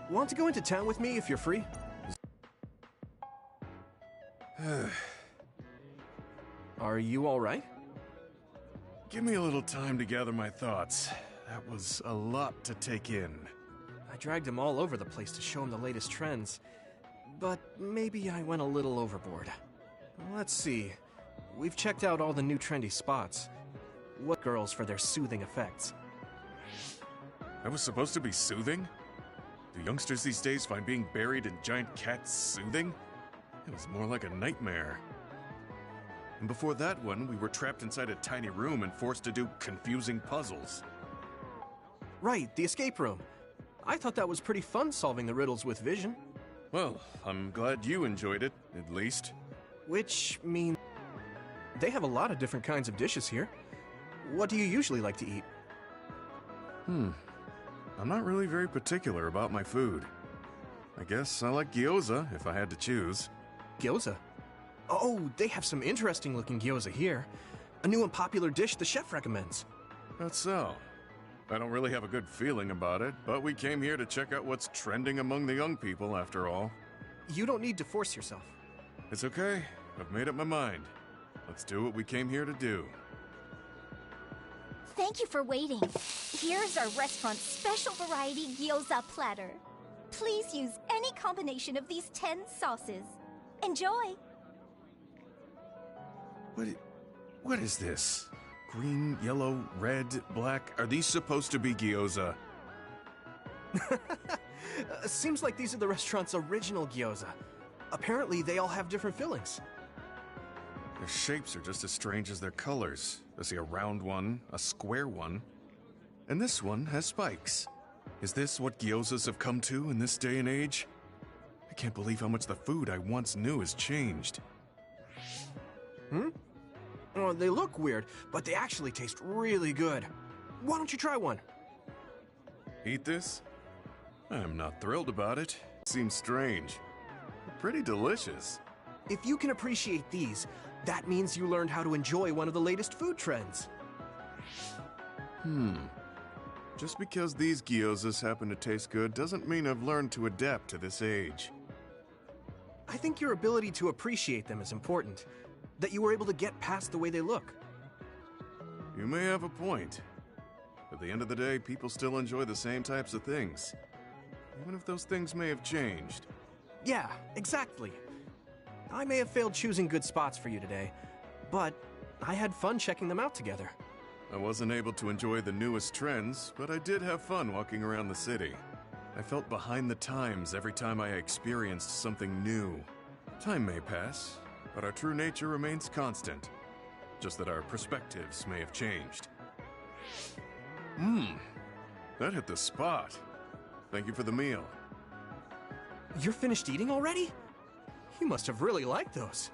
Want to go into town with me if you're free? Are you alright? Give me a little time to gather my thoughts. That was a lot to take in. I dragged him all over the place to show him the latest trends, but maybe I went a little overboard. Let's see. We've checked out all the new trendy spots. What girls for their soothing effects? That was supposed to be soothing? Do youngsters these days find being buried in giant cats soothing? It was more like a nightmare. And before that one, we were trapped inside a tiny room and forced to do confusing puzzles. Right, the escape room. I thought that was pretty fun solving the riddles with vision. Well, I'm glad you enjoyed it, at least. Which means they have a lot of different kinds of dishes here. What do you usually like to eat? I'm not really very particular about my food. I guess I like gyoza if I had to choose. Gyoza? Oh, they have some interesting looking gyoza here. A new and popular dish the chef recommends. That's so. I don't really have a good feeling about it, but we came here to check out what's trending among the young people after all. You don't need to force yourself. It's okay. I've made up my mind. Let's do what we came here to do. Thank you for waiting. Here's our restaurant's special variety gyoza platter. Please use any combination of these 10 sauces. Enjoy! What is this? Green, yellow, red, black? Are these supposed to be gyoza? Seems like these are the restaurant's original gyoza. Apparently, they all have different fillings. Their shapes are just as strange as their colors. I see a round one, a square one, and this one has spikes. Is this what gyozas have come to in this day and age? I can't believe how much the food I once knew has changed. Oh, they look weird, but they actually taste really good. Why don't you try one? Eat this? I'm not thrilled about it. It seems strange. Pretty delicious. If you can appreciate these, that means you learned how to enjoy one of the latest food trends. Just because these gyozas happen to taste good doesn't mean I've learned to adapt to this age. I think your ability to appreciate them is important. That you were able to get past the way they look. You may have a point. At the end of the day, people still enjoy the same types of things. Even if those things may have changed. Yeah, exactly. I may have failed choosing good spots for you today, but I had fun checking them out together. I wasn't able to enjoy the newest trends, but I did have fun walking around the city. I felt behind the times every time I experienced something new. Time may pass, but our true nature remains constant. Just that our perspectives may have changed. That hit the spot. Thank you for the meal. You're finished eating already? You must have really liked those.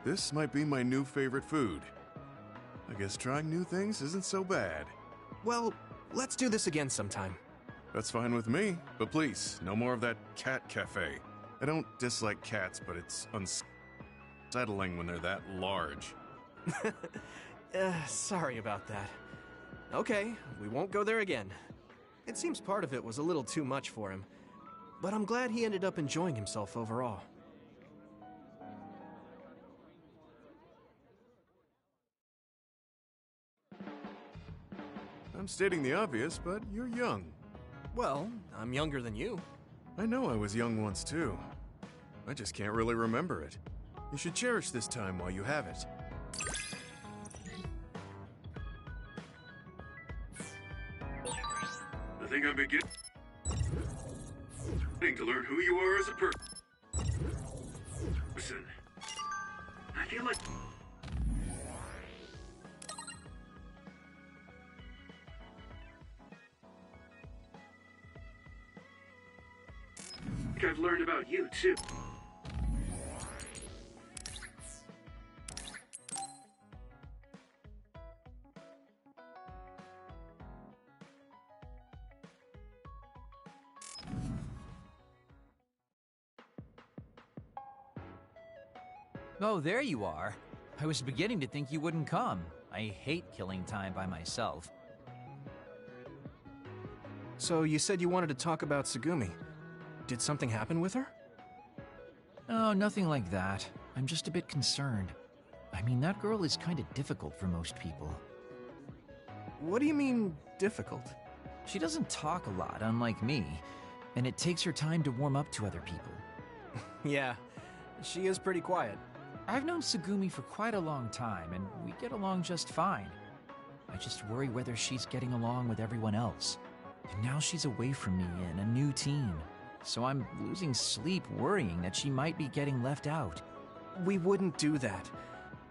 This might be my new favorite food. I guess trying new things isn't so bad. Well, let's do this again sometime. That's fine with me, but please, no more of that cat cafe. I don't dislike cats, but it's unsettling when they're that large. Sorry about that. Okay, we won't go there again. It seems part of it was a little too much for him, but I'm glad he ended up enjoying himself overall. I'm stating the obvious, but you're young. Well, I'm younger than you. I know I was young once too. I just can't really remember it. You should cherish this time while you have it. I think I'm beginning to learn who you are as a person. I feel like I've learned about you too. Oh, there you are. I was beginning to think you wouldn't come. I hate killing time by myself. So you said you wanted to talk about Tsugumi. Did something happen with her? Oh, nothing like that. I'm just a bit concerned. I mean, that girl is kind of difficult for most people. What do you mean, difficult? She doesn't talk a lot, unlike me, and it takes her time to warm up to other people. Yeah, she is pretty quiet. I've known Tsugumi for quite a long time, and we get along just fine. I just worry whether she's getting along with everyone else. And now she's away from me in a new team, so I'm losing sleep worrying that she might be getting left out. We wouldn't do that.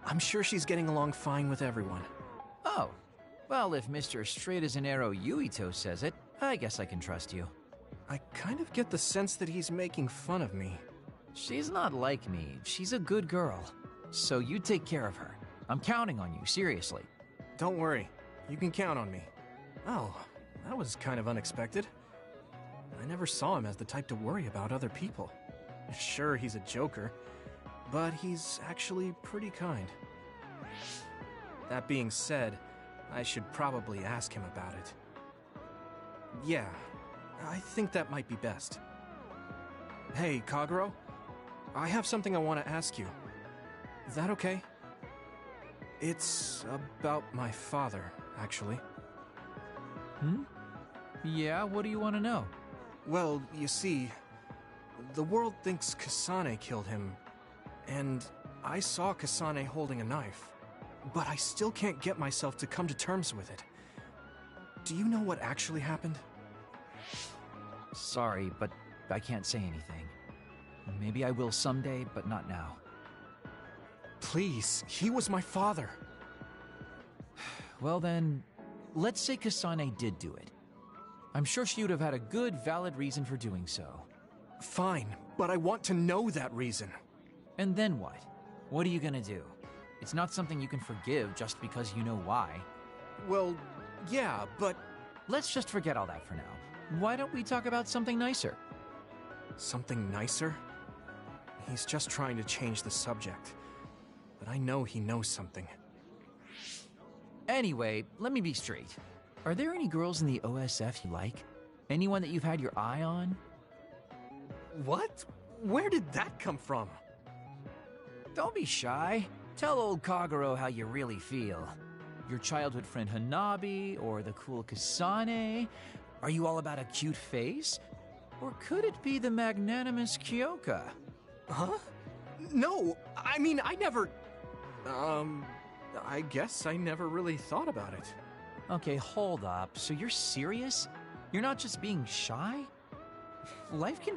I'm sure she's getting along fine with everyone. Oh, well, if Mr. Straight as an Arrow Yuito says it, I guess I can trust you. I kind of get the sense that he's making fun of me. She's not like me. She's a good girl. So you take care of her. I'm counting on you, seriously. Don't worry. You can count on me. Oh, that was kind of unexpected. I never saw him as the type to worry about other people. Sure, he's a joker, but he's actually pretty kind. That being said, I should probably ask him about it. Yeah, I think that might be best. Hey, Kagero, I have something I want to ask you. Is that okay? It's about my father, actually. Yeah, what do you want to know? Well, you see, the world thinks Kasane killed him, and I saw Kasane holding a knife, but I still can't get myself to come to terms with it. Do you know what actually happened? Sorry, but I can't say anything. Maybe I will someday, but not now. Please, he was my father. Well then, let's say Kasane did do it. I'm sure she would have had a good, valid reason for doing so. Fine, but I want to know that reason. And then what? What are you gonna do? It's not something you can forgive just because you know why. Well, yeah, but... Let's just forget all that for now. Why don't we talk about something nicer? Something nicer? He's just trying to change the subject. But I know he knows something. Anyway, let me be straight. Are there any girls in the OSF you like? Anyone that you've had your eye on? What? Where did that come from? Don't be shy. Tell old Kagero how you really feel. Your childhood friend Hanabi, or the cool Kasane? Are you all about a cute face? Or could it be the magnanimous Kyoka? Huh? No, I mean, I never... I guess I never really thought about it. Okay, hold up. So you're serious? You're not just being shy? Life can